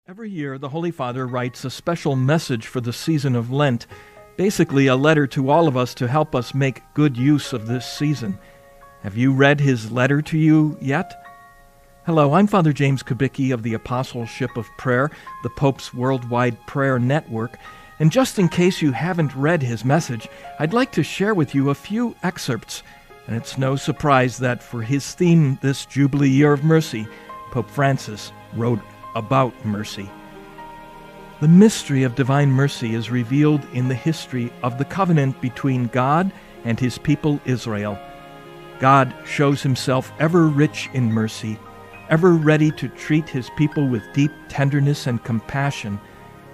Every year, the Holy Father writes a special message for the season of Lent, basically a letter to all of us to help us make good use of this season. Have you read his letter to you yet? Hello, I'm Father James Kubicki of the Apostleship of Prayer, the Pope's worldwide prayer network, and just in case you haven't read his message, I'd like to share with you a few excerpts. And it's no surprise that for his theme this Jubilee Year of Mercy, Pope Francis wrote about mercy. The mystery of divine mercy is revealed in the history of the covenant between God and his people Israel. God shows himself ever rich in mercy, ever ready to treat his people with deep tenderness and compassion,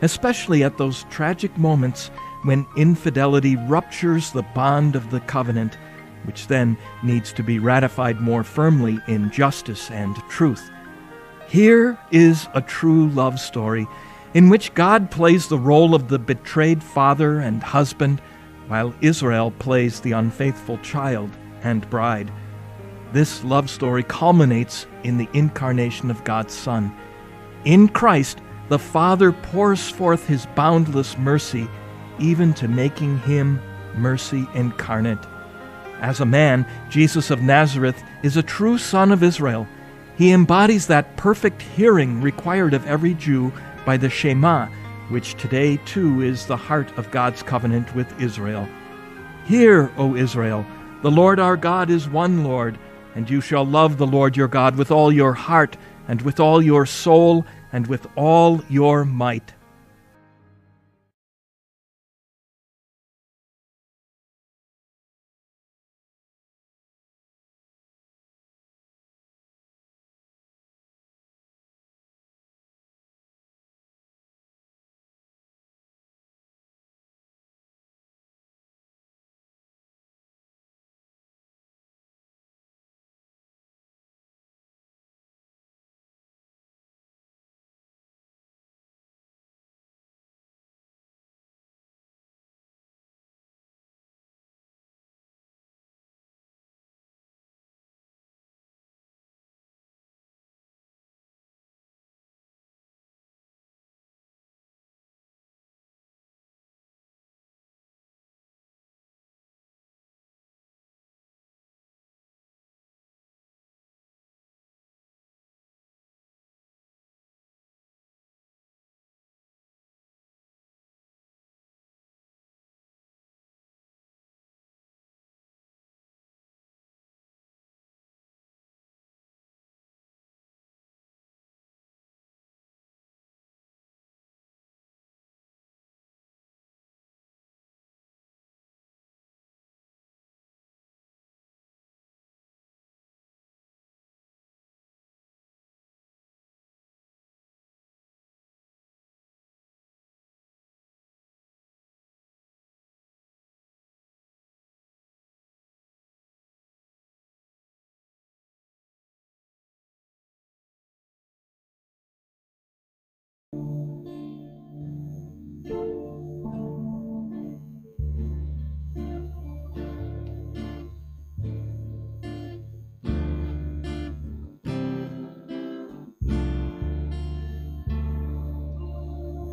especially at those tragic moments when infidelity ruptures the bond of the covenant, which then needs to be ratified more firmly in justice and truth. Here is a true love story in which God plays the role of the betrayed father and husband, while Israel plays the unfaithful child and bride. This love story culminates in the incarnation of God's Son. In Christ, the Father pours forth his boundless mercy, even to making him mercy incarnate. As a man, Jesus of Nazareth is a true son of Israel. He embodies that perfect hearing required of every Jew by the Shema, which today too is the heart of God's covenant with Israel. Hear, O Israel, the Lord our God is one Lord, and you shall love the Lord your God with all your heart, and with all your soul, and with all your might.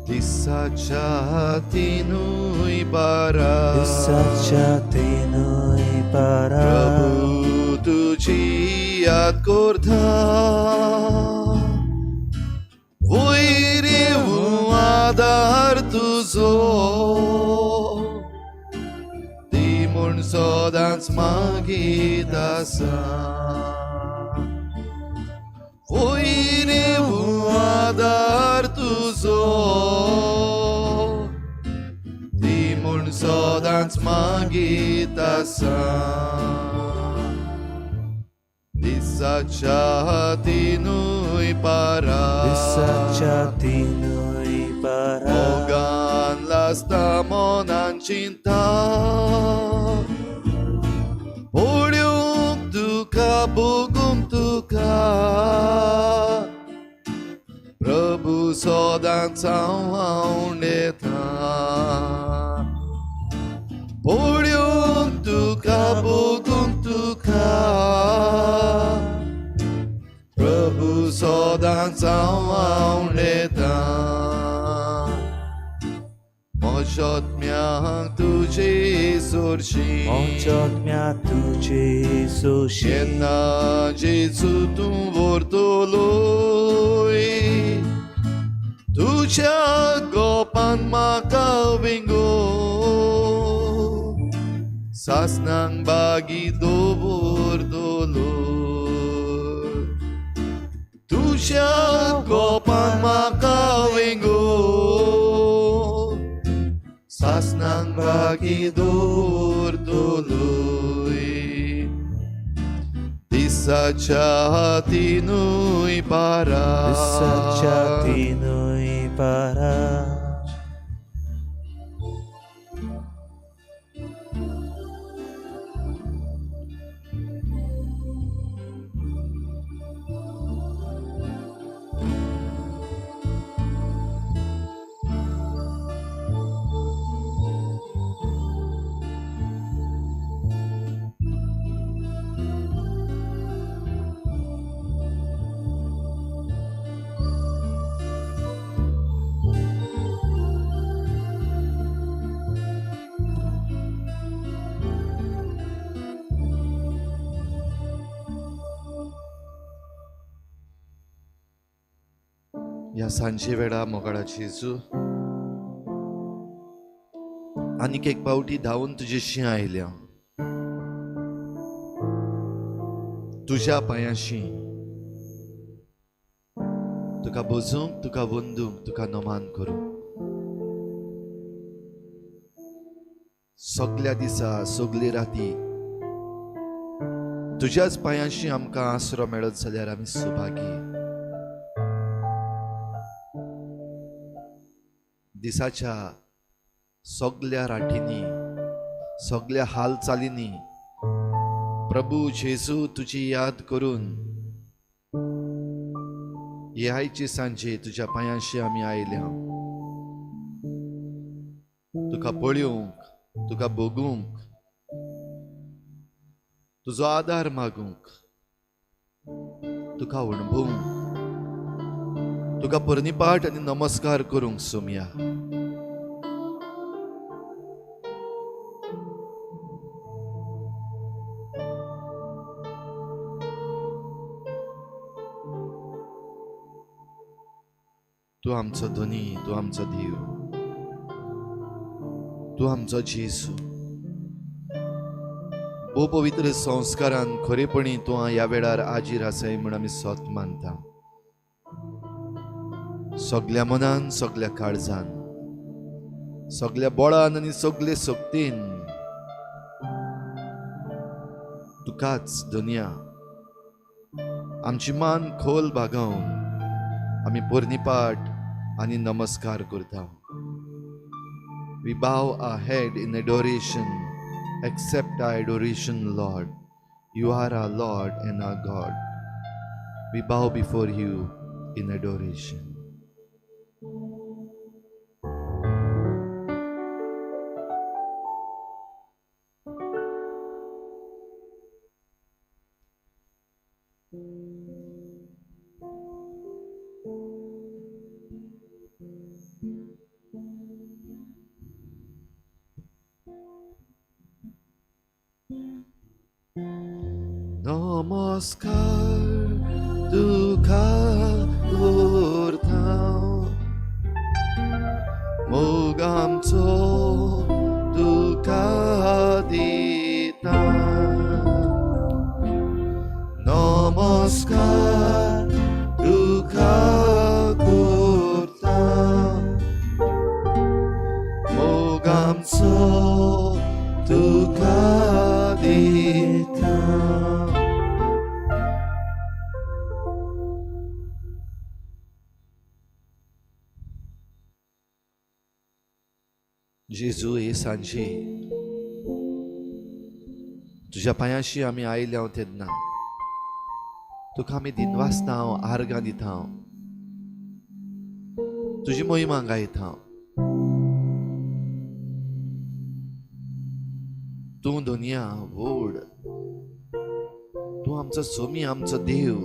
Disachatinu bara Prabhu tuji yad kordha Voirevu adar tuzo Dimon sodans magidasa देऊ आदार तुझो ती म्हूण सदांच मागीत आसा दिसाच्या तिनूय पारा मोगान लासता मोनान चिंता पळ्यूंक तुका बगूंक तुका प्रभू सदांच हांव येता पळ्यूंक तुका बगूंक तुका प्रभू सदांच हांव येता मोजोत्म्यांक तुजे सोर्शी येन्ना जेजू तूं व्हरतलोय तुज्या गोपान म्हाका विंगो सासनांक बागी दवरतलो तुज्या गोपान म्हाका विंगो सासनांक बागी दवरतलोय दिसाच्या तिनूय पारा ह्या सांजे वेळा मोगाळा जेजू आनीक एक पावटी धांवून तुजेशी आयल्या तुज्या पांयाशी तुका बसूंक तुका वंदूंक तुका नमान करूंक सगल्या दिसा सगली राती तुज्याच पांयाशी आमकां आसरो मेळत जाल्यार आमी सुभागी दिसाच्या सगल्या राटींनी सगल्या हालचालींनी प्रभू जेजू तुजी याद करून ह्यायची सांजे तुज्या पांयाशी आमी आयल्या तुका पळयोवंक तुका बगूंक तुजो आदार मागूंक तुका अणभवूंक तुका परनिपाट आनी नमस्कार करूंक सोमया तू आमचो धनी तू आमचो देव तू आमचो जेजू भोव पवित्र संस्कारान खरेपणी तू ह्या वेळार आजीर आसाय म्हण आमी सोत मानता सगल्या मनान सगल्या काळजान सगल्या बोळान आनी सगळे सोबतीन तुकाच दुनिया आमची मान खोल बागावन आमी पोरनिपाट आनी नमस्कार करता We bow our head in adoration. Accept our adoration, Lord. You are our Lord and our God. We bow before you in adoration. Namaskar tuka urtau mogamco tuka dita Namaskar tuka जेजू हे सांजे तुझ्या पांयाशी आमी आयल्या तेन्ना तुका आमी दिनवासता आर्गां दिता तुजी मोहिमा गायता तूं दुनिया व्हड तूं आमचो सोमी आमचो देव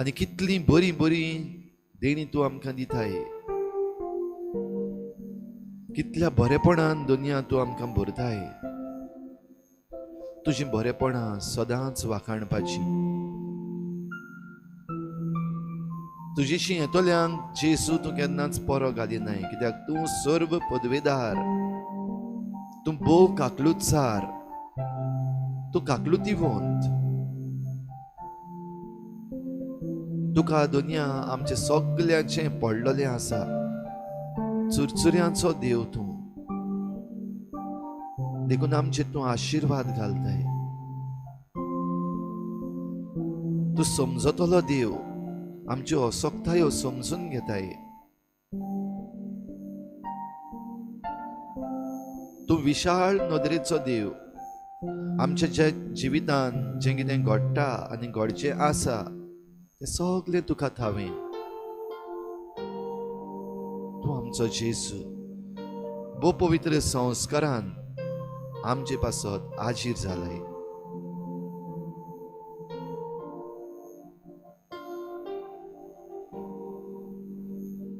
आनी कितली बरी बरी देणी तूं आमकां दिताय कितल्या बरेपणान दुनिया तूं आमकां भरताय तुजी बरेपणां सदांच वाखाणपाची तुजेशी येतोल्यांक जेसू तूं केन्नाच परो घालिनाय कित्याक तूं सर्व पदवेदार तूं भोव काकलुतसार तूं काकलुतीवंत तुका दुनिया आमचे सगळ्यांचें पडलेलें आसा चुरचुऱ्यांचो देव तूं देखून आमचे तूं आशीर्वाद घालताय तूं समजतलो देव आमच्यो असोक्तायो समजून घेताय तूं विशाळ नदरेचो देव आमच्या जे जिवितान जें कितें घडटा आनी घडचें आसा तें सगळें तुका थावें तूं आमचो जेजू बो पवित्र संस्कारान आमचे पासत आजीर जालाय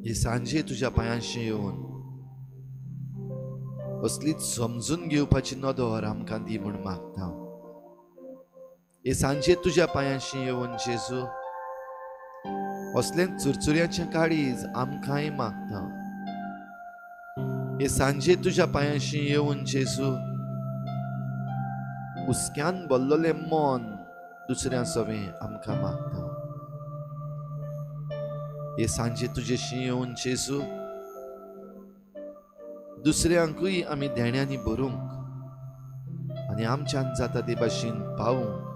हे सांजे तुज्या पांयाशी येवन असलीच समजून घेवपाची नदर आमकां दी म्हूण मागता हे सांजे तुज्या पांयाशी येवन जेजू असलें चुरचुऱ्याचें काळीज आमकांय मागता हे सांजे तुज्या पांयाशी येवन जेजू हुस्क्यान भरलेलें मन दुसऱ्या सवें आमकां मागता हे सांजे तुजेशी येवन जेजू दुसऱ्यांकूय आमी देण्यांनी भरूंक आनी आमच्यान जाता ते भाशेन पावूंक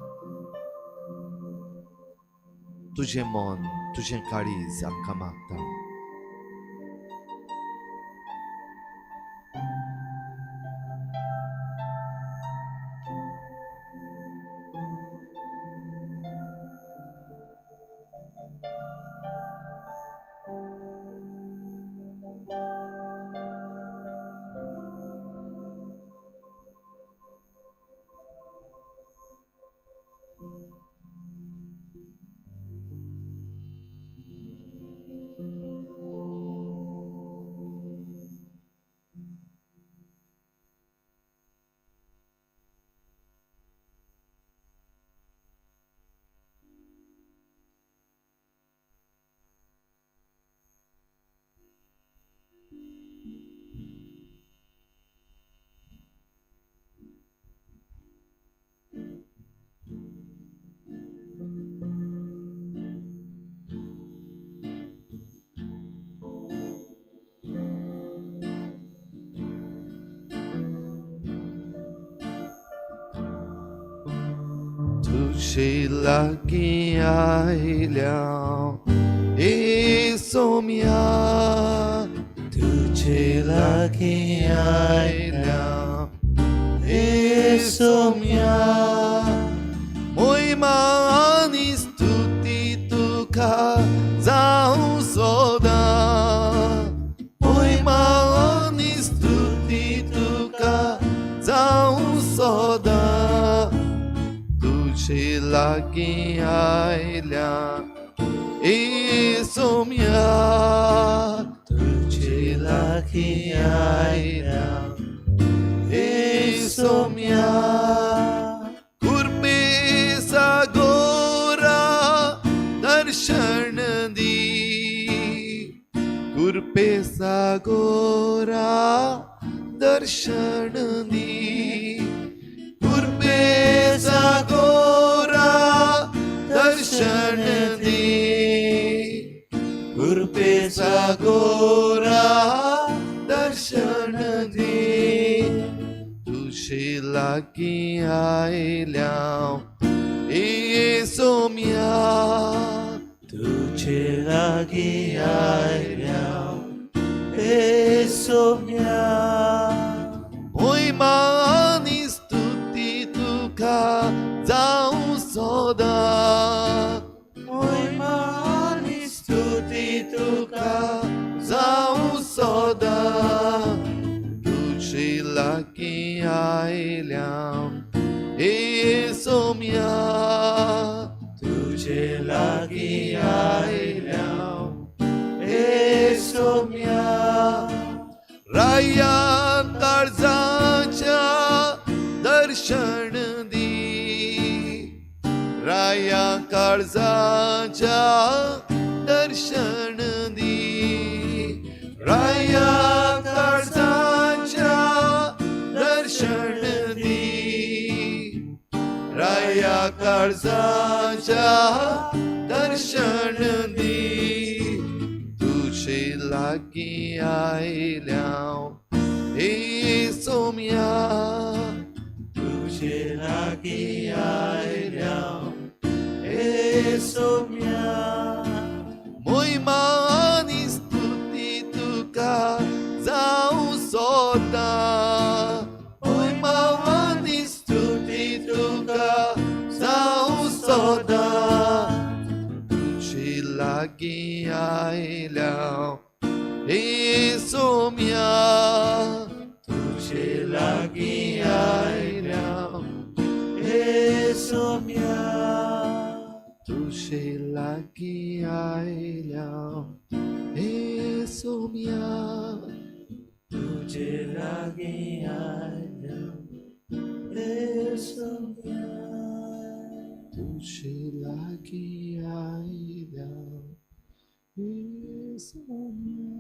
तुजें मन तुजें काळीज आमकां मागता तुझे लागीं आयल्या ए सोम्या तुझे लागीं आयल्या ए सोम्या मोहिमा आनी स्तुती तुका जावं सदां मोहिमा आनी स्तुती तुका जावं सदां तुझे लागीं आयल्या ए सोम्या तुझे लागीं आयल्या ए सोम्या कुर्बे सागोरा दर्शन दी कुर्बे सागोरा दर्शन दी कुर्बे सागोरा दर्शन दी कुर्बे सागोरा दर्शन दी तुझे लागीं आयल्या ए सोम्या तुझे लागीं आयल्या ए सोम्या आयल्या हे सोम्या राया काळजाच्या दर्शन दी राया काळजाच्या दर्शन दी राया काळजाच्या दर्शन दी राया काळजाच्या दर्शन दी तुझे लागी आयल्या हे सोम्या तुझे लागी आयल्या हे सोम्या मोहिमा आणि स्तुती तुका जाऊ सोदा मोहिमा आणि स्तुती तुका जाऊ सोदा तुझे लागी आयल्या हे सोम्या तुझे लागी आयल्या हे सोम्या तुझे लागी आयल्या हे सोम्या तुझे लागी आयल्या हे सोम्या तुझे लागी आयल्या हे सोम्या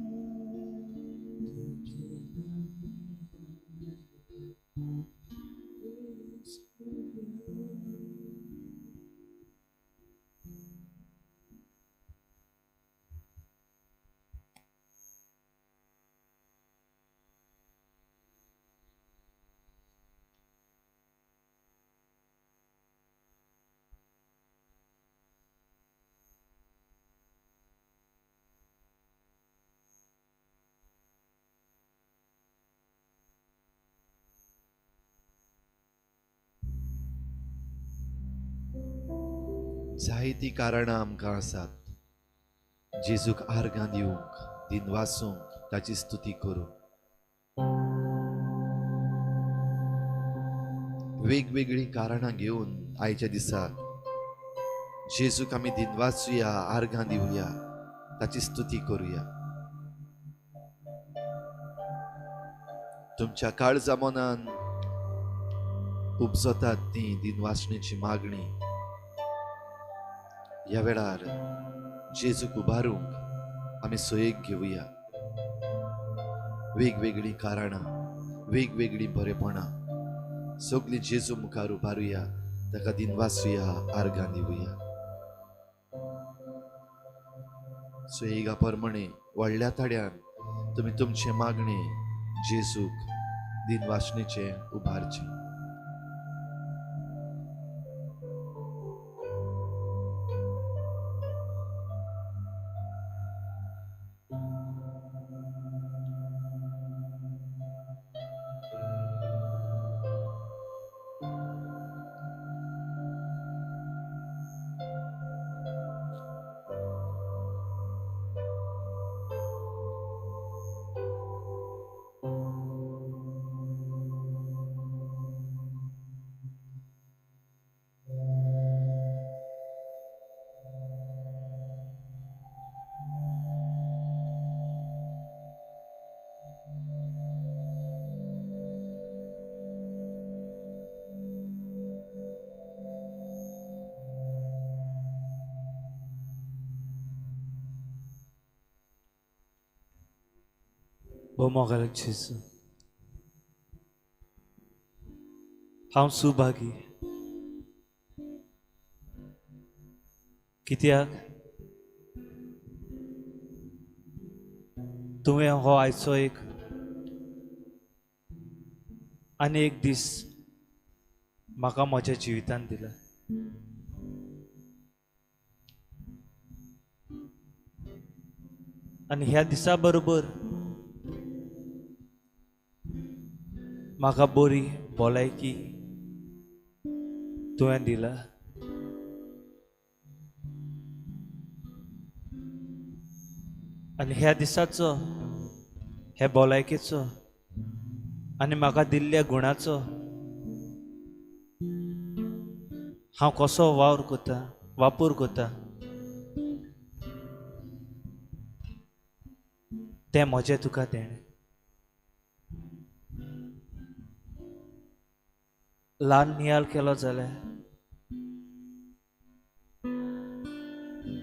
जायती कारणां आमकां आसात जेजूक आर्गां दिवंक दिन वासूंक ताची स्तुती करूंक वेगवेगळी कारणां घेवन आयच्या दिसाक जेजूक आमी दिन वाचुया आर्गां दिवया ताची स्तुती करूया तुमच्या काळजा मनान उपजतात ती दिन वाचणेची मागणी ह्या वेळार जेजूक उबारूंक आमी सोयेक घेवया वेगवेगळी कारणां वेगवेगळी बरेपणां सगळी जेजू मुखार उबारुया ताका दिन वाचुया आर्गां दिवया सोयेगा परमणे व्हडल्या तड्यान तुमी तुमचे मागणे जेजूक दिन वाचणेचे उबारचे O मोगालक जेजू हांव सुभागी कित्याक तुवें हो आयचो एक आनी एक दीस म्हाका म्हज्या जिवितान दिला आनी ह्या दिसा बरोबर म्हाका बरी भलायकी तुवें दिला आनी ह्या दिसाचो हे भलायकेचो आनी म्हाका दिल्ल्या गुणाचो हांव कसो वापर करता तें म्हजें तुका देणें. ल्हान नियाल केलो जाल्यार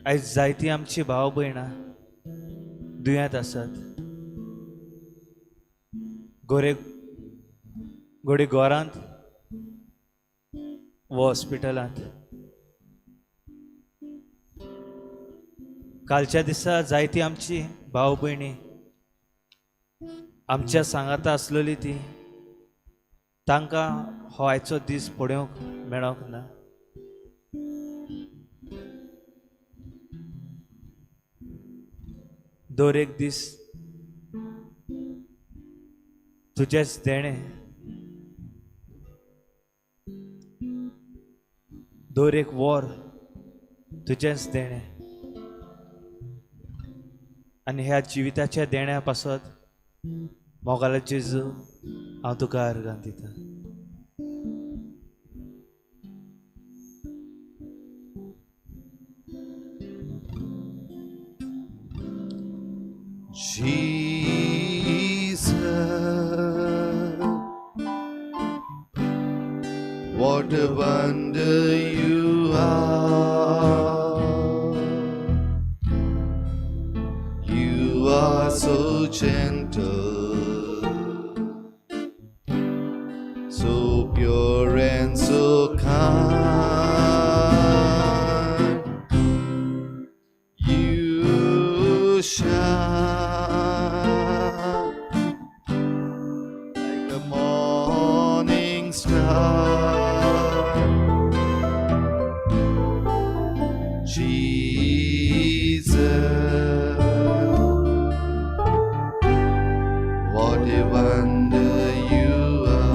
आयज जायतीं आमची भाव भयणां दुयेंत आसात. घोडी घरांत वो हॉस्पिटलांत. कालच्या दिसा जायतीं आमची भाव भयणी आमच्या सांगाता आसलेली ती तांकां हो आयचो दीस पळोवंक मेळोंक ना. दर एक दीस तुजेच देणें, दर एक वर तुजेच देणें. आनी ह्या जिविताच्या देण्या पासत मोगाला जेजू हांव तुका अर्गां दिता. Jesus, what a wonder you are. You are so gentle, so pure and so kind. You shine like a morning star. Jesus, what a wonder you are.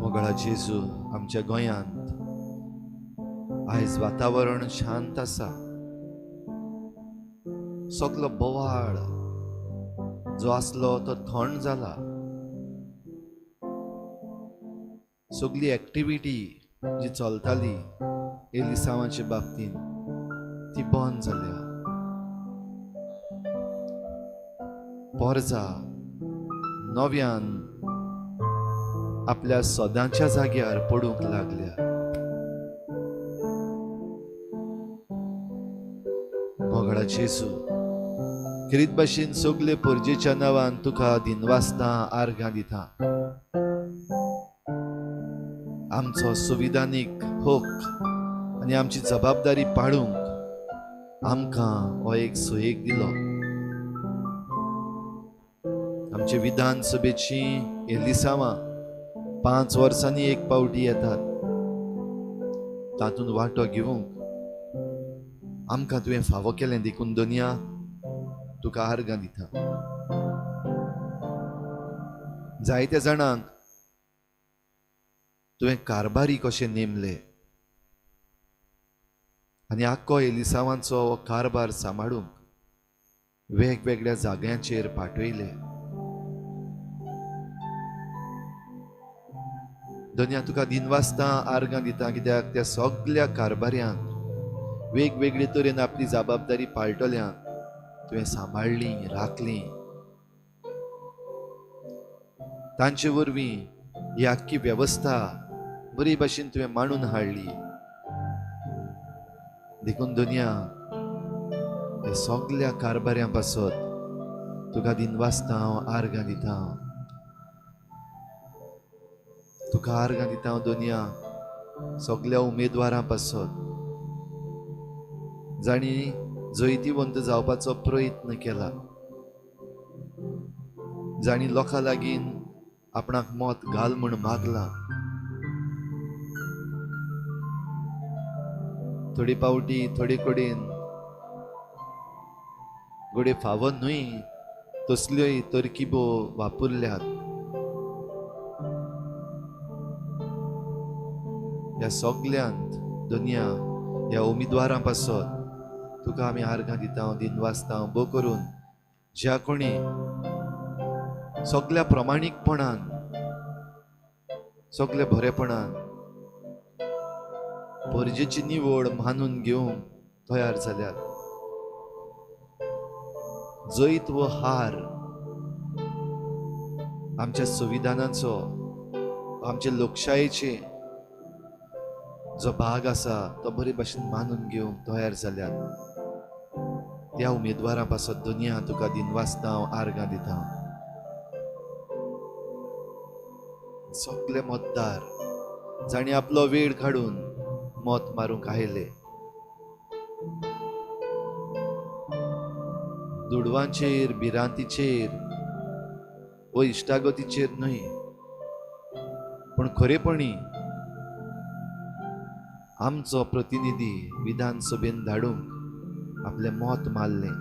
मोगळा जेजू, आमच्या गोंयांत आयज वातावरण शांत आसा. सगलो बोवाळ जो आसलो तो थंड जाला. सगली एक्टिविटी जी चलताली एलिसावाच्या बाबतीन ती बंद जाल्या. पोरजा नव्यान आपल्या सदांच्या जाग्यार पडूंक लागल्या. मोगळा जेजू, किरीत भाशेन सगले परजेच्या नांवान तुका दिनवासता आर्गां दिता. आमचो संविधानीक हक आनी आमची जबाबदारी पाळूंक आमकां हो एक सोयेक दिलो. आमचे विधानसभेची एलिसावां 5 वर्सांनी एक पावटी येतात. तातूंत वांटो घेवंक आमकां तुवें फावो केलें देखून दुनिया तुका आर्गां दिता. जायत्या जाणांक तुवें कारभारी कशें नेमले आनी आख्खो एलिसावांचो कारभार सांबाळूंक वेगवेगळ्या जाग्यांचेर पाठयले. दुनिया तुका दिनवासता आर्गां दिता, कित्याक त्या सगल्या कारभाऱ्यांक वेगवेगळे तरेन आपली जबाबदारी पाळटल्यांक तुवें सांबाळली, राखली. तांचे वरवीं ही आख्खी वेवस्था बरी भाशेन तुवें मांडून हाडली. देखून दुनिया ह्या सगल्या कारभाऱ्यां पासत तुका दिनवासता हांव आर्गां दिता. तुका आर्गां दिता हांव दुनिया सगल्या उमेदवारां पासत, जाणी जैतिवंत जावपाचो प्रयत्न केला, जाणी लोकां लागीं आपणाक मत घाल म्हूण मागला. थोडी पावटी थोडी कडेन घोडे फावो न्हय तसल्योय तरकिबो वापरल्यात. ह्या सगल्यांत दुनिया ह्या उमेदवारां पासत तुका आमी आर्गां दिता, दिनवासता बो करून ज्या कोणी सगल्या प्रमाणीकपणान सगल्या बरेपणान परजेची निवड मानून घेवंक तयार जाल्यात. जैत व हार आमच्या संविधानाचो आमच्या लोकशायेचे जो भाग आसा तो बरे भाशेन मानून घेवंक तयार जाल्यात. त्या उमेदवारां पासत दुनिया तुका दिनवासता आर्गां दिता. सगळे मतदार जाणी आपलो वेळ काडून मत मारूंक आयले. दुडवांचेर भिरांतीचेर व इश्टागतीचेर न्हय, पण खरेपणी आमचो प्रतिनिधी विधानसभेन धाडूंक आपले मत मारले.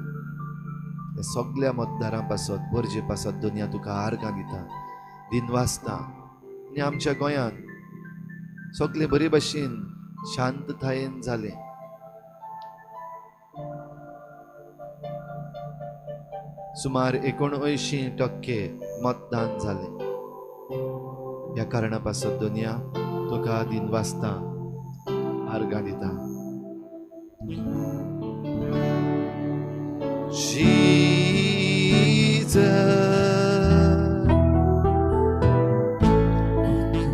हे सगळ्या मतदारां पासत गरजे पासत दुनिया तुका आर्गां दिता, दिनवासता. आनी आमच्या गोंयांत सगळे बरे भाशेन शांततायेन जाले. सुमार 79% मतदान जाले. ह्या कारणा पासत दुनिया तुका दिनवासता आर्गां दिता. Jesus,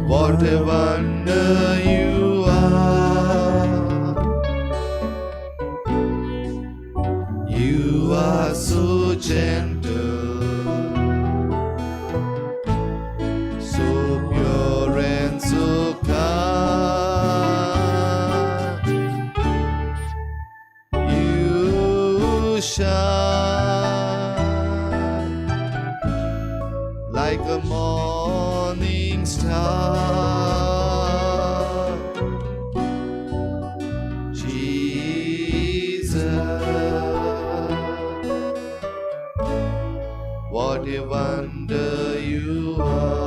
what a wonder you are. You are so gentle, so pure and so kind. You shine like a morning star. Jesus, what a wonder you are.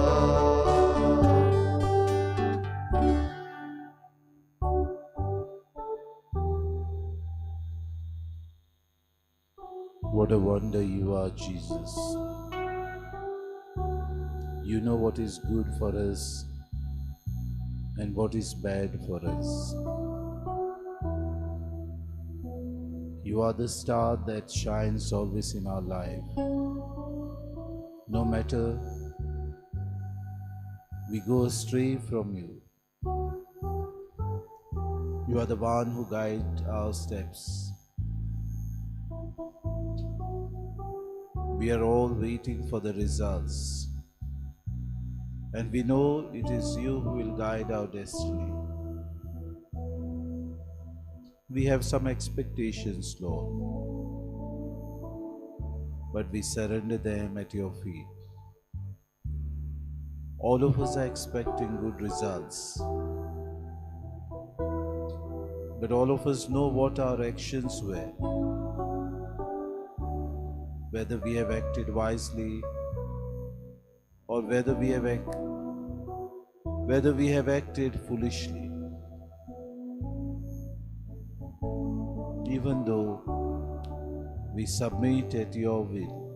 What a wonder you are, Jesus. You know what is good for us and what is bad for us. You are the star that shines always in our life. No matter we go astray from you, you are the one who guides our steps. We are all waiting for the results, and we know it is you who will guide our destiny. We have some expectations, Lord, but we surrender them at your feet. All of us are expecting good results, but all of us know what our actions were, whether we have acted wisely or whether we have acted foolishly. Even though we submit at your will,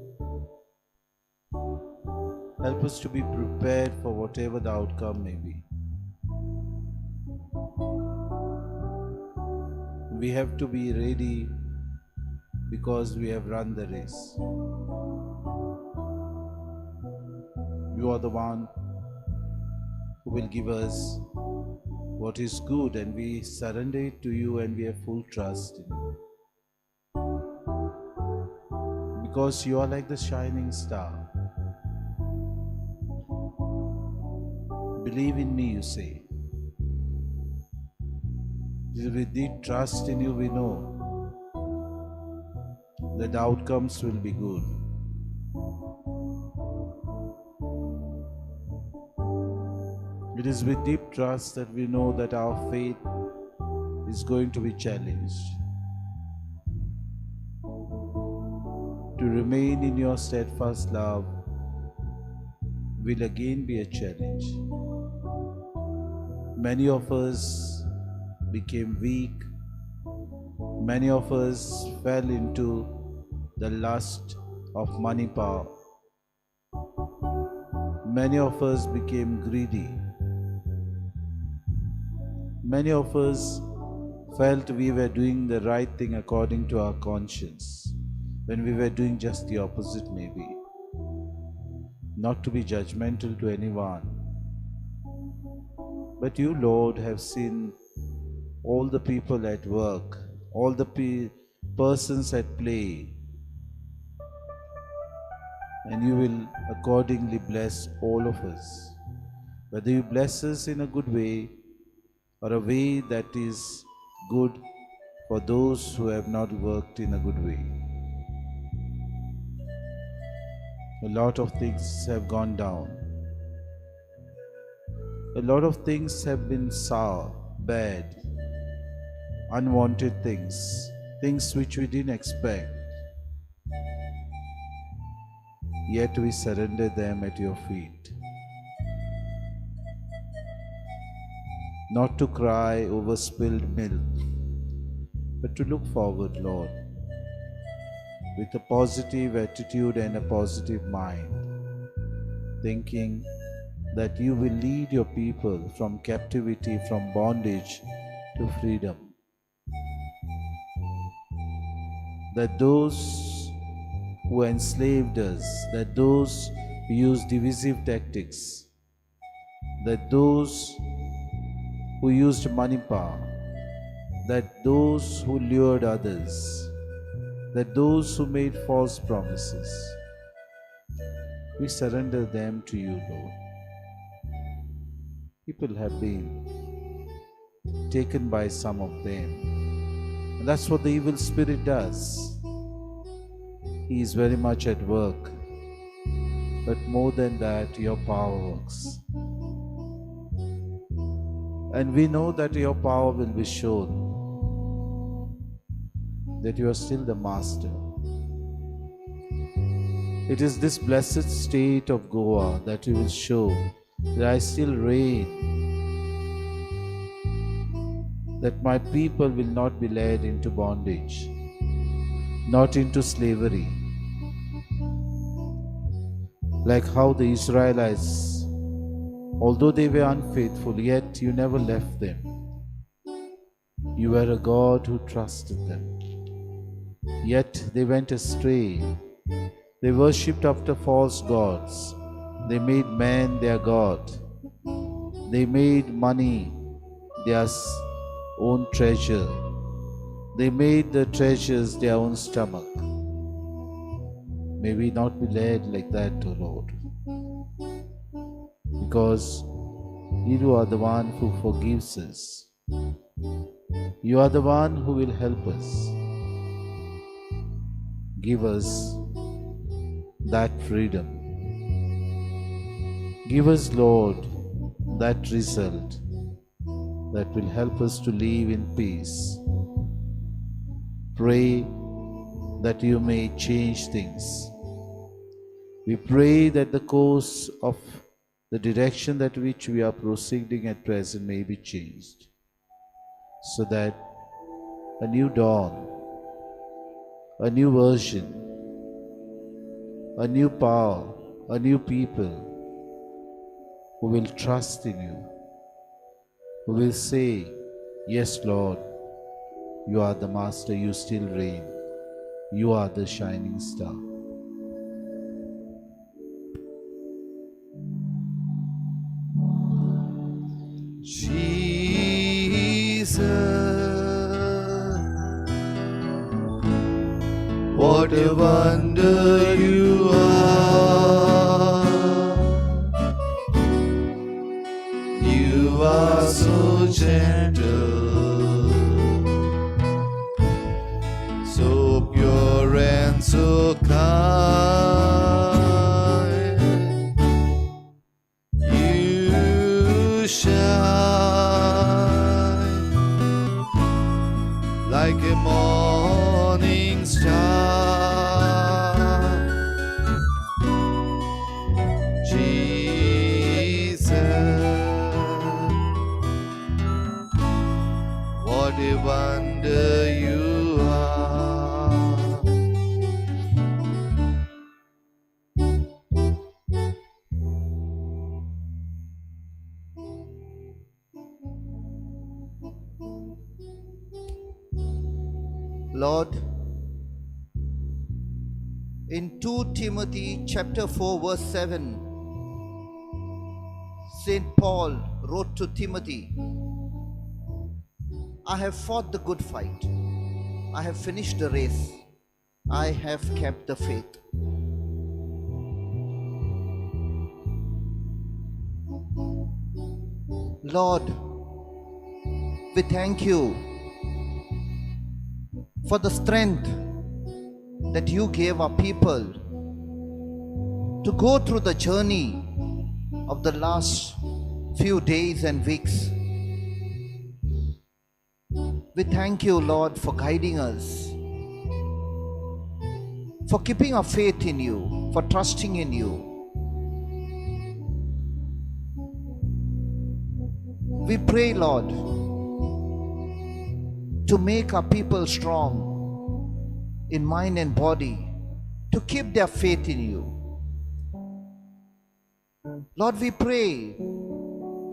help us to be prepared for whatever the outcome may be. We have to be ready because we have run the race. You are the one who will give us what is good, and we surrender it to you, and we have full trust in you. Because you are like the shining star. Believe in me, you say. It is with deep trust in you we know that the outcomes will be good. It is with deep trust that we know that our faith is going to be challenged. To remain in your steadfast love will again be a challenge. Many of us became weak. Many of us fell into the lust of money power. Many of us became greedy. Many of us felt we were doing the right thing according to our conscience, when we were doing just the opposite maybe. Not to be judgmental to anyone, but you, Lord, have seen all the people at work, all the persons at play, and you will accordingly bless all of us. Whether you bless us in a good way or a way that is good for those who have not worked in a good way. A lot of things have gone down. A lot of things have been sour, bad, unwanted things, things which we didn't expect. Yet we surrender them at your feet. Not to cry over spilled milk, but to look forward, Lord, with a positive attitude and a positive mind, thinking that you will lead your people from captivity, from bondage to freedom. That those who enslaved us, that those who used divisive tactics, that those who used money power, that those who lured others, that those who made false promises, we surrender them to you, Lord. People have been taken by some of them. And that's what the evil spirit does. He is very much at work. But more than that, your power works. And we know that your power will be shown, that you are still the master. It is this blessed state of Goa that you will show that I still reign, that my people will not be led into bondage, not into slavery, like how the Israelites, although they were unfaithful, yet you never left them. You were a God who trusted them. Yet they went astray. They worshipped after false gods. They made man their God. They made money their own treasure. They made the treasures their own stomach. May we not be led like that, O Lord. Because you are the one who forgives us. You are the one who will help us. Give us that freedom. Give us, Lord, that result that will help us to live in peace. Pray that you may change things. We pray that the course of the direction that which we are proceeding at present may be changed, so that a new dawn, a new version, a new power, a new people who will trust in you, who will say, yes, Lord, you are the Master, you still reign, you are the shining star. Jesus, what a wonder you are. You are so gentle, so pure and so kind. You shine like a morning star. Jesus, what a wonder you are. Lord, in 2 Timothy chapter 4 verse 7, St. Paul wrote to Timothy, I have fought the good fight. I have finished the race. I have kept the faith. Lord, we thank you for the strength that you gave our people to go through the journey of the last few days and weeks. We thank you, Lord, for guiding us, for keeping our faith in you, for trusting in you. We pray, Lord, to make our people strong in mind and body, to keep their faith in you. Lord, we pray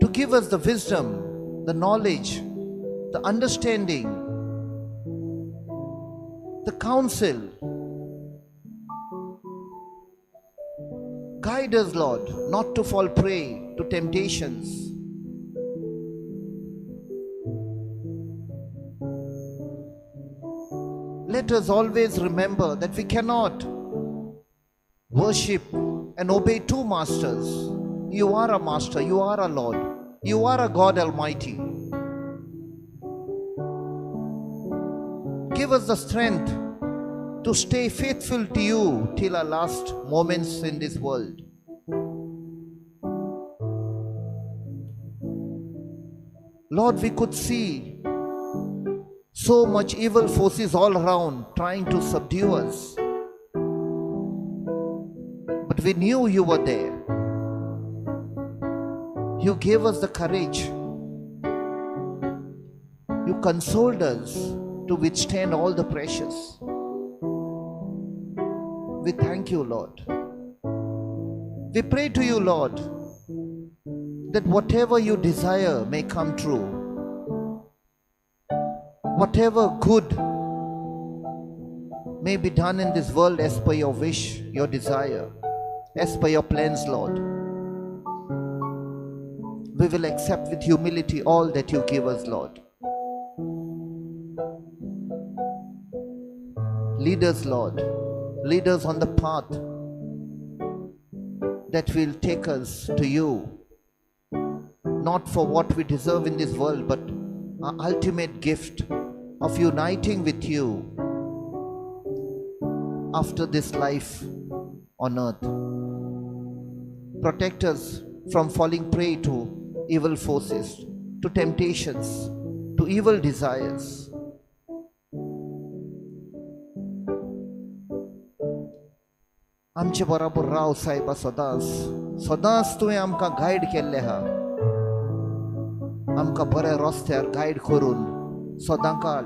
to give us the wisdom, the knowledge, the understanding, the counsel. Guide us, Lord, not to fall prey to temptations. Let us always remember that we cannot worship and obey two masters. You are a master, you are a Lord, you are a God Almighty. Give us the strength to stay faithful to you till our last moments in this world. Lord, we could see so much evil forces all around trying to subdue us. But we knew you were there. You gave us the courage. You consoled us to withstand all the pressures. We thank you, Lord. We pray to you, Lord, that whatever you desire may come true. Whatever good may be done in this world as per your wish, your desire, as per your plans, Lord. We will accept with humility all that you give us, Lord. Lead us, Lord. Lead us on the path that will take us to you. Not for what we deserve in this world, but our ultimate gift of uniting with you after this life on earth. Protect us from falling prey to evil forces, to temptations, to evil desires. आमचे बरोबर राव साहेबा सदांच तुवें आमकां guide केल्लें आहा. आमकां बऱ्या रस्त्यार गायड करून सदांकाळ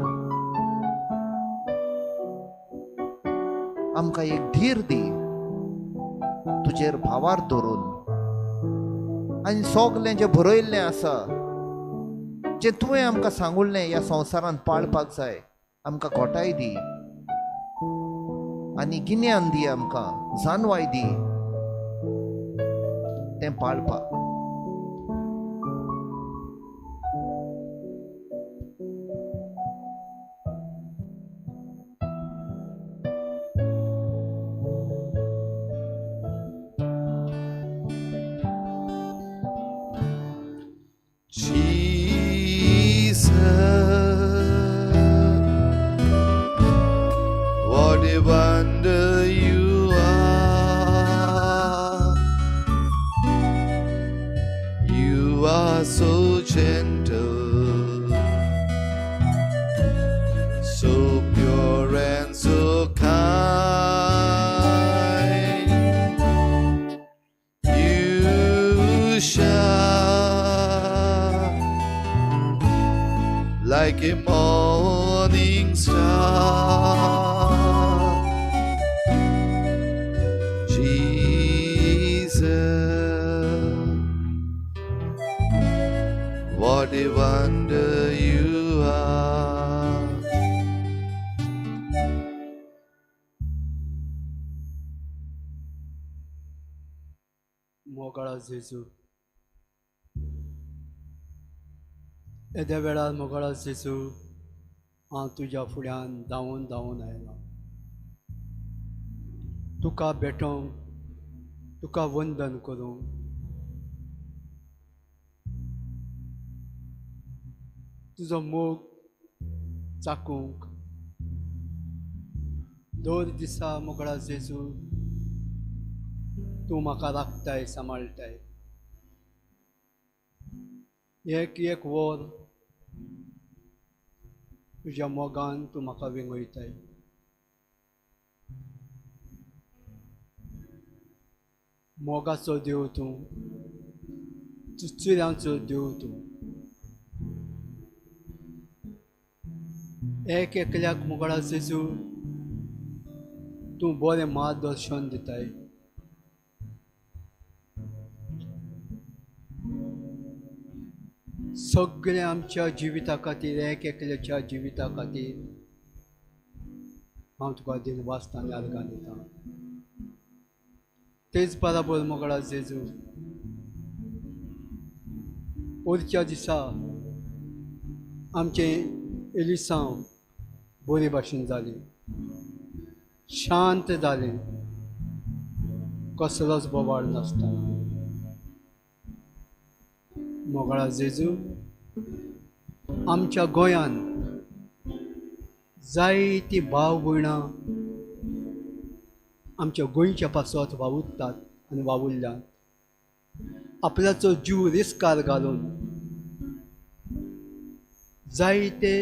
आमकां एक धीर दी तुजेर भावार धरून. आनी सगलें जें बरयल्लें आसा, जें तुवें आमकां सांगुल्लें ह्या संवसारांत पाळपाक जाय, आमकां घोटाय दी आनी गिन्यान दी, आमकां जाणवाय दी तें पाळपाक. Jesus, what a wonder you are. like a morning star. Jesus, what a wonder you are. मोगळा जेजू, येद्या वेळार मोगळा जेजू हांव तुज्या फुड्यान धांवून धांवून आयला. तुका भेटोंक, तुका वंदन करूंक, तुजो मोग चाकूंक. दर दिसा मोगळा जेजू तूं म्हाका राखताय, सांबाळटाय. एक वर तुज्या मोगान तूं म्हाका विंगयताय. मोगाचो देव तूं, चुचुऱ्यांचो देव तूं. एकल्याक मोगळा जेजू तूं बरें मार्गदर्शन दिताय. सगळे आमच्या जिविता खातीर, एकल्याच्या जिविता खातीर हांव तुका दिनवासता आनी आर्गां दितां. तेच बराबर मोगळा जेजू पोरच्या दिसा आमचें एलिसांव बरे भाशेन जालें, शांत जालें, कसलोच बोवाळ नासतना. मोगळा जेजू आमच्या गोंयान जायतीं भाव भयणां आमच्या गोंयच्या पासत वावुरतात आनी वावुरल्यात. आपल्याचो जीव रिस्कार घालून जायते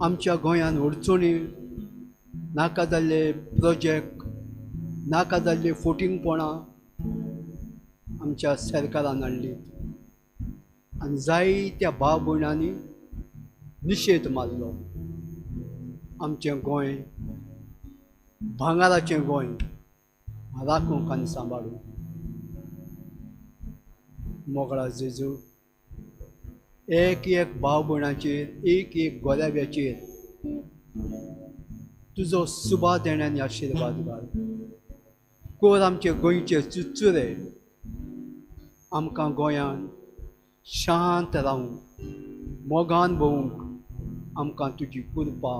आमच्या गोंयान अडचणी, नाका जाल्ले प्रोजेक्ट, नाका जाल्ली फोटिंगपणां आमच्या सरकारान हाडली आनी जायत्या भाव भयणांनी निशेध मारलो. आमचें गोंय भांगाराचें गोंय राखूंक आनी सांबाळूंक. मोगळा जेजू एक भाव भयणाचेर, एक गोऱ्याव्याचेर तुजो सुबा देण्यानी आशिर्वाद घाल. कोर आमचे गोंयचे चुचुरे आमकां गोंयान शांत रावंक, मोगान भोवंक आमकां तुजी कृपा,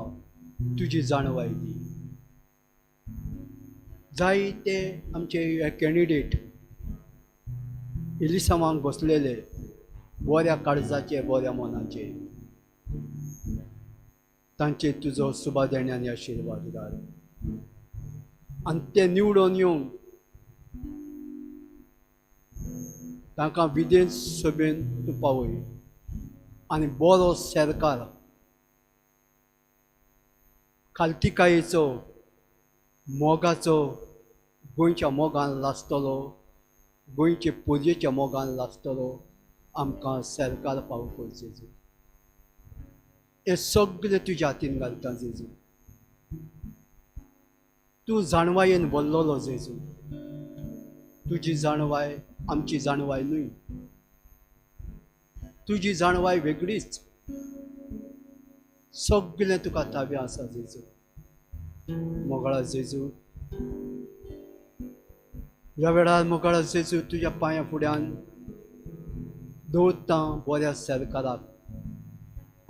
तुजी जाणवाय दी. जायते आमचे कॅन्डिडेट इलिसांवांक बसलेले बऱ्या काळजाचे, बऱ्या मनाचे, तांचेर तुजो सुबा देण्यानी आशिर्वाद घाल. आनी ते निवडून येवंक तांकां विधेन सभेन तूं पावय आनी बरो सरकार खालतिकायेचो, मोगाचो, गोंयच्या मोगान लासतलो, गोंयचे पोरयेच्या मोगान लासतलो आमकां सरकार पावोवंक जेजू. हे सगळे तुज्या हातीन घालता जेजू. तूं जाणवायेन भरलोलो जेजू. तुजी जाणवाय आमची जाणवाय न्हय. तुजी जाणवाय वेगळीच. सगळें तुका ताब्या आसा जेजू. मोगळा जेजू ह्या वेळार मोगळा जेजू तुज्या पांया फुड्यान दवरता. बऱ्या सरकाराक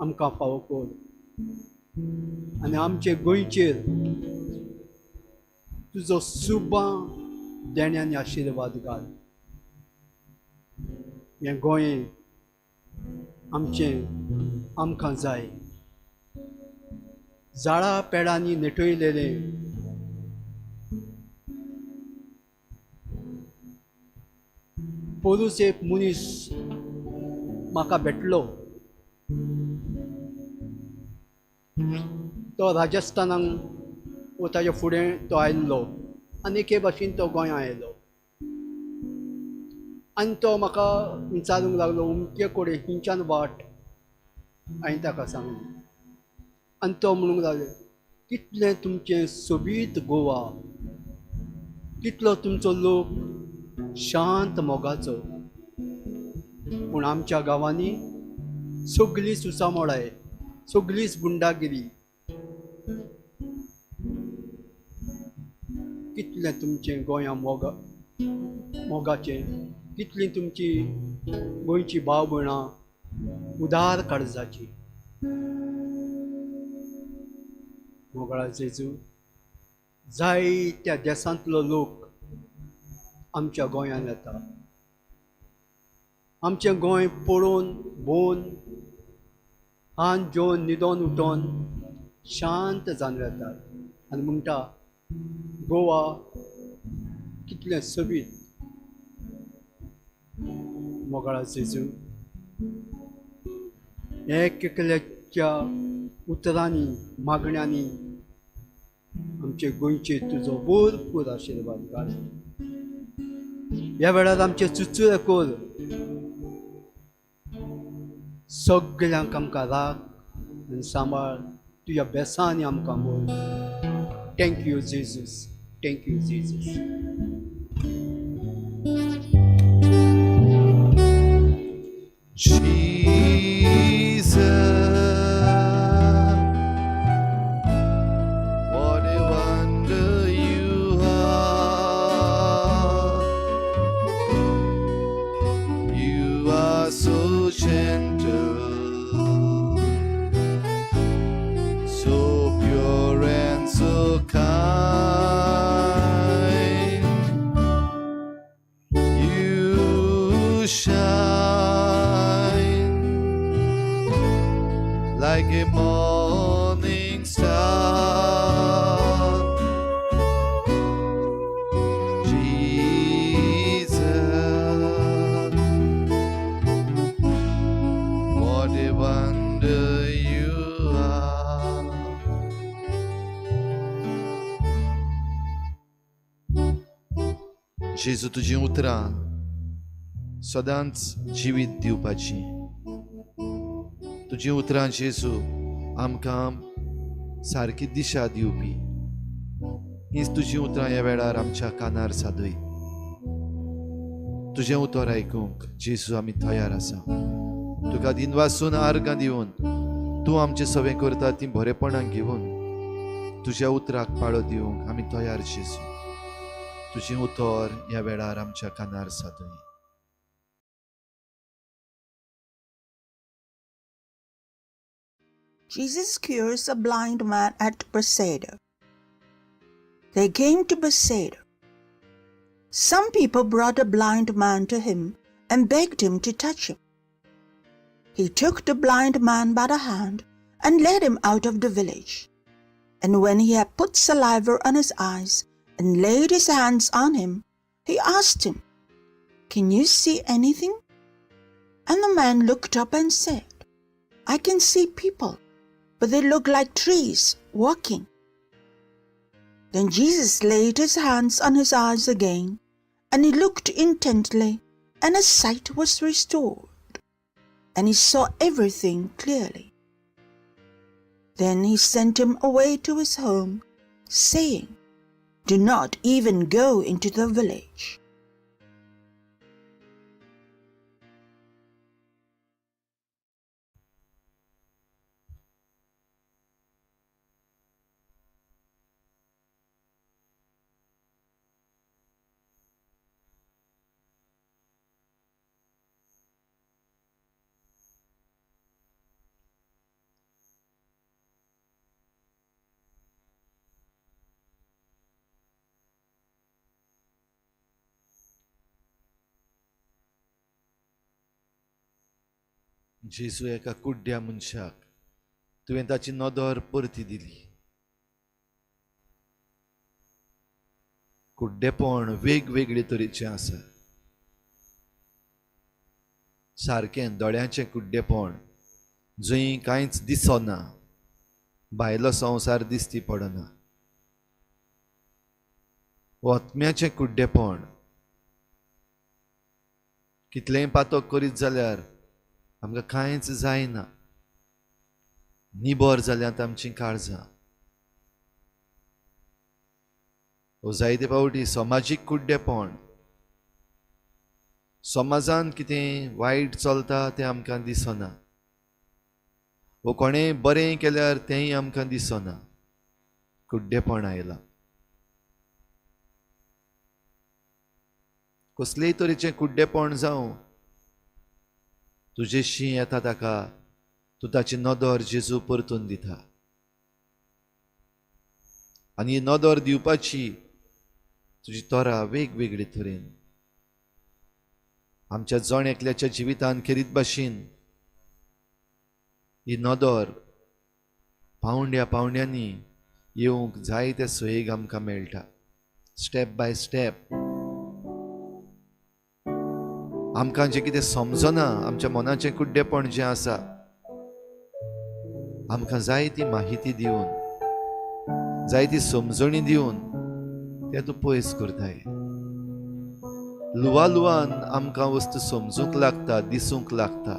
आमकां फावो कर आनी आमचे गोंयचेर तुजो सुबा देण्यानी आशिर्वाद घाल. हें गोंय आमचें आमकां जाय. झाडां पेडांनी नेटयलेले पोरूस एक मनीस म्हाका भेटलो. तो राजस्थानाक ताजे फुडें तो आयिल्लो आनी एके भाशेन तो गोंया आयलो आनी तो म्हाका विचारूंक लागलो, अमके कोडे खंयच्यान वाट हांवें ताका सांगलें आनी तो म्हणूंक लागले कितलें तुमचें सोबीत गोवा, कितलो तुमचो लोक शांत मोगाचो, पूण आमच्या गांवांनी सगळी सुसामोळाय, सगळीच गुंडागिरी. कितलें तुमचें गोंयां मोगाचें, कितलीं तुमची गोंयची भाव भयणां उदार काळजाची. मोगळा जेजू, जायत्या देशांतलो लोक आमच्या गोंयांत येता. आमचें गोंय पळोवन भोवन हान जेवन न्हिदोन उठोन शांत जावन येतात आनी म्हणटा गोवा कितलें सोबीत. मोगळा जेजू, एक एकल्याच्या उतरांनी मागण्यांनी आमचे गोंयचेर तुजो भरपूर आशिर्वाद घाल. ह्या वेळार आमचे चुचुरे कोर, सगळ्यांक आमकां राख आनी सांबाळ, तुज्या बेसांनी आमकां मोल. Thank you Jesus, thank you Jesus. Jesus, what a wonder you are. You are so gentle, so pure and so kind. You shine like a morning star. Jesus, what a wonder you are. जेजू, तुजी उतरां सदांच जिवीत दिवपाची. तुजी उतरां जेजू आमकां सारकी दिशा दिवपी. हीच तुजी उतरां ह्या वेळार आमच्या कानार सादय. तुजें उतर आयकूंक जेजू आमी तयार आसा. तुका दिनवासून आर्गां दिवन तूं आमचें सवें करता ती बरेपणां घेवन तुज्या उतराक पाळो दिवंक आमी तयार जेजू. तुजें उतर ह्या वेळार आमच्या कानार सादय. Jesus cures a blind man at Bethsaida. They came to Bethsaida. Some people brought a blind man to him and begged him to touch him. He took the blind man by the hand and led him out of the village. And when he had put saliva on his eyes and laid his hands on him, he asked him, "Can you see anything?" And the man looked up and said, "I can see people, but they look like trees walking." Then Jesus laid his hands on his eyes again, and he looked intently, and his sight was restored, and he saw everything clearly. Then he sent him away to his home, saying, "Do not even go into the village." जेजू एका कुड्ड्या मनशाक तुवें ताची नदर परती दिली. कुड्डेपण वेगवेगळे तरेचें आसा. सारकें दोळ्याचें कुड्डेपण जंय कांयच दिसना, भायलो संवसार दिसती पडना. ओतम्याचें कुड्डेपण कितलेंय पातक करीत जाल्यार आमकां कांयच जायना. निबर जाल्यांत आमची काळजां. जायते फावटी समाजीक कुड्डेपण, समाजान कितें वायट चलता तें आमकां दिसना, वो कोणें बरें केल्यार तेंय आमकां दिसना. कुड्डेपण आयलां. कसलेय तरेचें कुड्डेपण जावं, तुजेशी येता ताका तूं ताची नदर जेजू परतून दिता. आनी ही नदर दिवपाची तुजी तोरां वेगवेगळे तरेन. आमच्या जण एकल्याच्या जिवितान खेरीत भाशेन ही नदर पावंड्या पावंड्यांनी येवंक जायते सोयेग आमकां मेळटा. स्टेप बाय स्टेप आमकां जें कितें समजना, आमच्या मनाचें कुड्डेपण जें आसा, आमकां जाय ती माहिती दिवन, जाय ती समजणी दिवन तें तूं पयस करताय. लुवा लुवान आमकां वस्तू समजूंक लागता, दिसूंक लागता.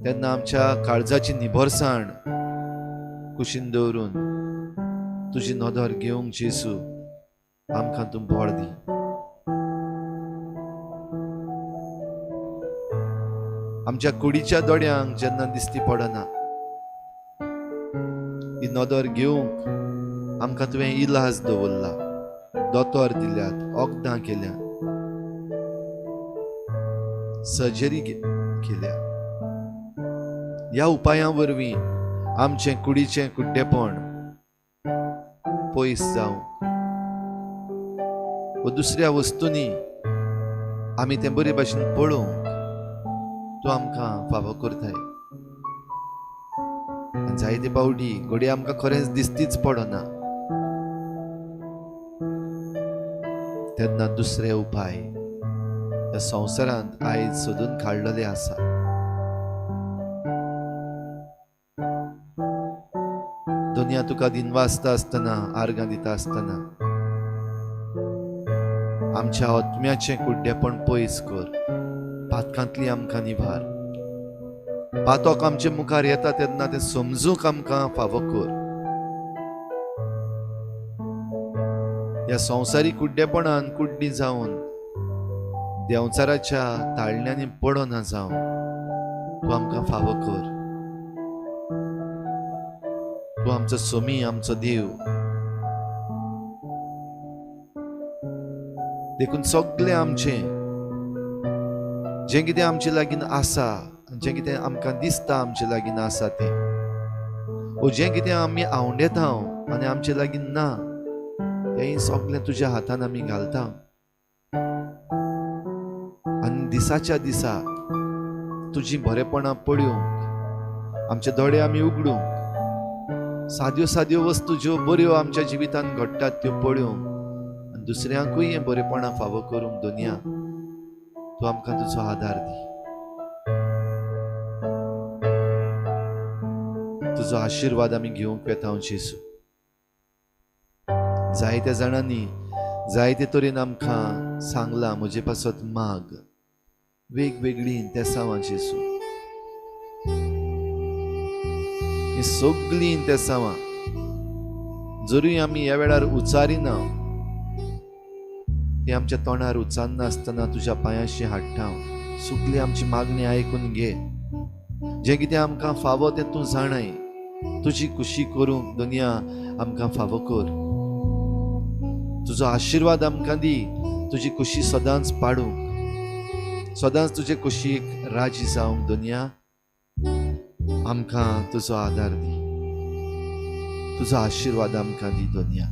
तेन्ना आमच्या काळजाची निबरसाण कुशीन दवरून तुजी नदर घेवंक जेजू आमकां तूं बळ दी. आमच्या कुडीच्या दोळ्यांक जेन्ना दिसती पडना, ही नदर घेवंक आमकां तुवें इलाज दवरला, दोतोर दिल्यात, वखदां केल्यात, सर्जरी केल्या. ह्या उपायां वरवीं आमचें कुडीचें कुड्डेपण पयस जावं, व दुसऱ्या वस्तूंनी आमी तें बरे भाशेन पळोवंक तूं आमकां फावो करताय. जायते पावटी घडये आमकां खरेंच दिसतीच पडना, तेन्ना दुसरे उपाय ह्या संवसारांत आयज सोदून काडलेले आसा. दुनिया तुका दिनवासता आसतना, आर्गां दिता आसतना आमच्या आत्म्याचें कुड्डेपण पयस कर. पातकांतली आमकां निभार. पातोक आमचे मुखार येता तेन्ना तें समजूंक आमकां फावो कर. ह्या संवसारी कुड्डेपणान कुड्डी जावन देंवचाराच्या ताळण्यांनी पडना जावं तूं आमकां फावो कर. तूं आमचो सोमी, आमचो देव. देखून सगळें आमचें जें कितें आमचे लागीं आसा, जें कितें आमकां दिसता आमचे लागीं आसा तें, वो जें कितें आमी आवंडेता आनी आमचे लागीं ना, तें सगळें तुज्या हातान आमी घालता. आनी दिसाच्या दिसा तुजी बरेपणां पळोवंक आमचे दोळे आमी उगडूंक, साद्यो साद्यो वस्तू ज्यो बऱ्यो आमच्या जिवितान घडटात त्यो पळोवंक आनी दुसऱ्यांकूय हें बरेपणां फावो करूंक दुनिया तूं आमकां तुजो आदार दी. तुजो आशिर्वाद आमी घेवंक येता जेजू. जायत्या जाणांनी जायते तरेन आमकां सांगलां म्हजे पासत माग, वेगवेगळीं तेसावां जेजू. ही सगळीं तेसावां जरूय आमी ह्या वेळार उचारिना, ती आमच्या तोंडार उचारना आसतना तुज्या पांयाशी हाडटा. सुकली आमची मागणी आयकून घे. जें कितें आमकां फावो तें तूं जाणाय. तुजी खुशी करूंक दुनिया आमकां फावो कर. तुजो आशिर्वाद आमकां दी. तुजी खुशी सदांच पाडूंक, सदांच तुजे खुशीक राजी जावंक दुनिया आमकां तुजो आदार दी. तुजो आशिर्वाद आमकां दी दुनिया.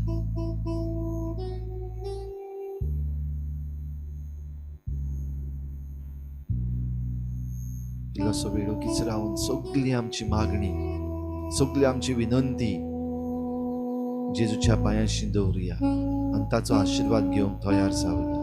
इल्लोसो वेळ ओगीच रावन सगळी आमची मागणी, सगळी आमची विनंती जेजूच्या पांयाशी दवरुया आनी ताचो आशिर्वाद घेवंक तयार जावया.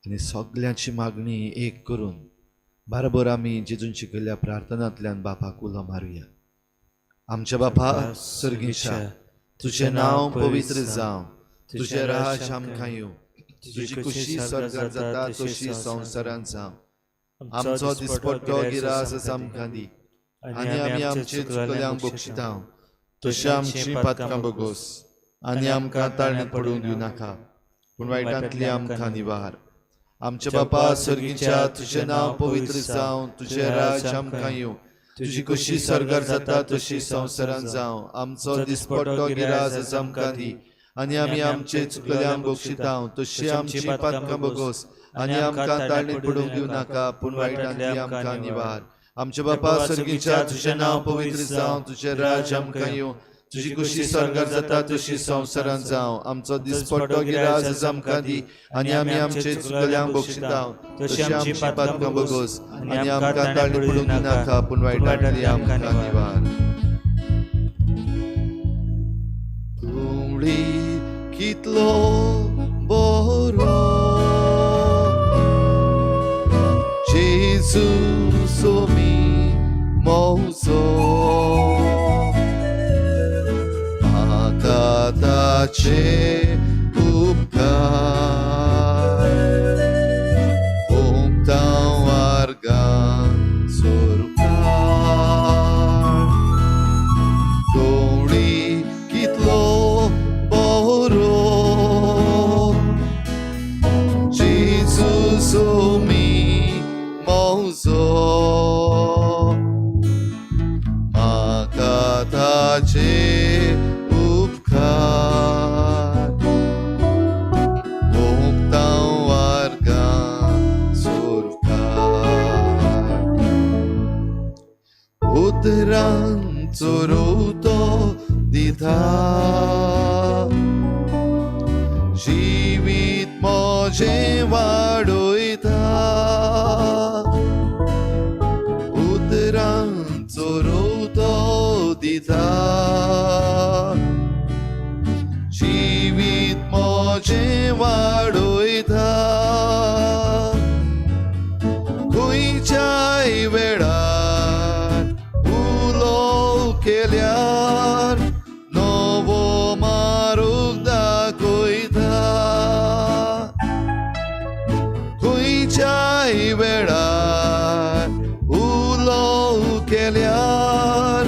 आनी सगल्यांची मागणी एक करून बरोबर आमी जेजून शिकयल्ल्या प्रार्थनांतल्यान बापाक उलो मारुया. आमच्या बापा सर्गीच्या, तुझें नांव पवित्र जावं, तुझें राज आमकां येवं, तुजी खुशी स्वर्गांत जाता तशी संवसारांत जावं. आमचो दिसपट्टो गिरास आमकां दी, आनी आमी आमचे चुकल्यांक बक्षिता, तशें आमची पातकां बगोस, आनी आमकां ताळणेंत पडूंक दिवं नाका, पूण वायटांतली आमकां निवार. आमचे बापा सर्गीच्या, तुझें नांव पवित्र जावं, तुझें राज आमकां येवं, तुजी खुशी स्वर्गार जाता तशी संवसारांत जावं. आमचो दिसपट्टो गिरास आमकां दी, आनी आमी आमचे चुकल्यांक बक्षिता, तशी आमची पातकां बगोस, आनी आमकां ताळणेंत पडूंक दिवं नाका, पूण वायटांतली आमकां निवार. आमचे बापा सर्गीच्या, तुझें नांव पवित्र जावं, तुझें राज आमकां येवं, तुजी खुशी स्वर्गार जाता तशी संवसारांत जावं. आमचो दिसपट्टो गिरास आमकां दी, आनी आमी आमचे चुकल्यांक बक्षिता, तशी आमची पातकां बगोस, आनी आमकां ताळणेंत पडूंक दिवं नाका, पूण वायटांतली आमकां निवार. कोंबडी कितलो बरो जेजू सोमी मौजो, म्हाका ताचे उपकार भोगतां वार्गां सोरकार. कोंबडी कितलो बरो जेजू सोमी मौजो, म्हाका ताचे उपकार भोगतां वार्गां सोरकार. उतरांचो रोवतो दिता, जिवीत म्हजें वाडयता. उतरांचो रोवतो दिता, जिवीत म्हजें वाडयता. खंयच्याय वेळार उलो केल्यार नवो मार्ग दाखयता. खंयच्याय वेळार उलो केल्यार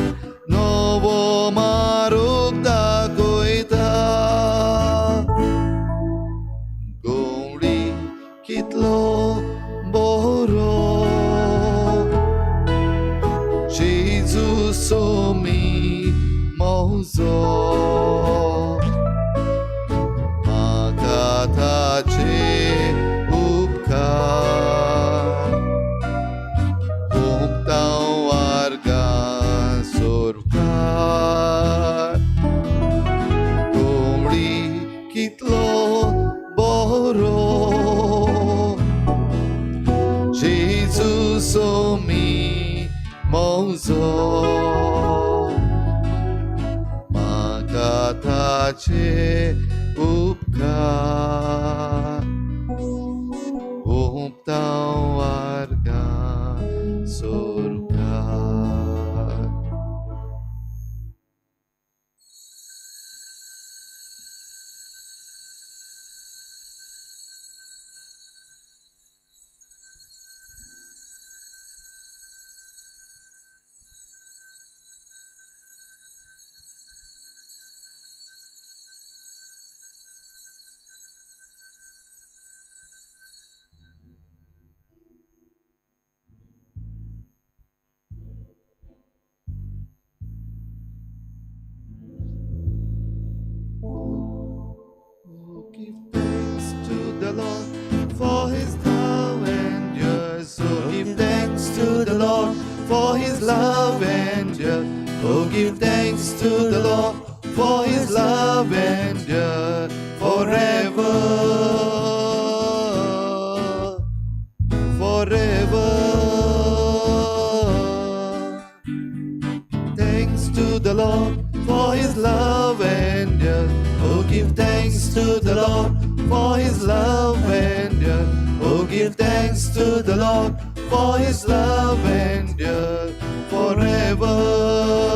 नवो मार्ग दाखयता. कोंबडी कितलो बरो जेजू सोमी मौजो, म्हाका ताचे उपकार भोगतां वार्गां सोरकार. कोंबडी कितलो बरो जेजू सोमी मौजो, म्हाका ताचे उपकार भोगतां वार्गां सोरकार. Give thanks to the Lord, for his love endures. Oh, give thanks to the Lord, for his love endures. Oh, give thanks to the Lord, for his love endures forever. Forever. Thanks to the Lord, for his love endures. Oh, give thanks to the Lord, for his love endures. Oh, Give thanks to the Lord, for his love endures forever.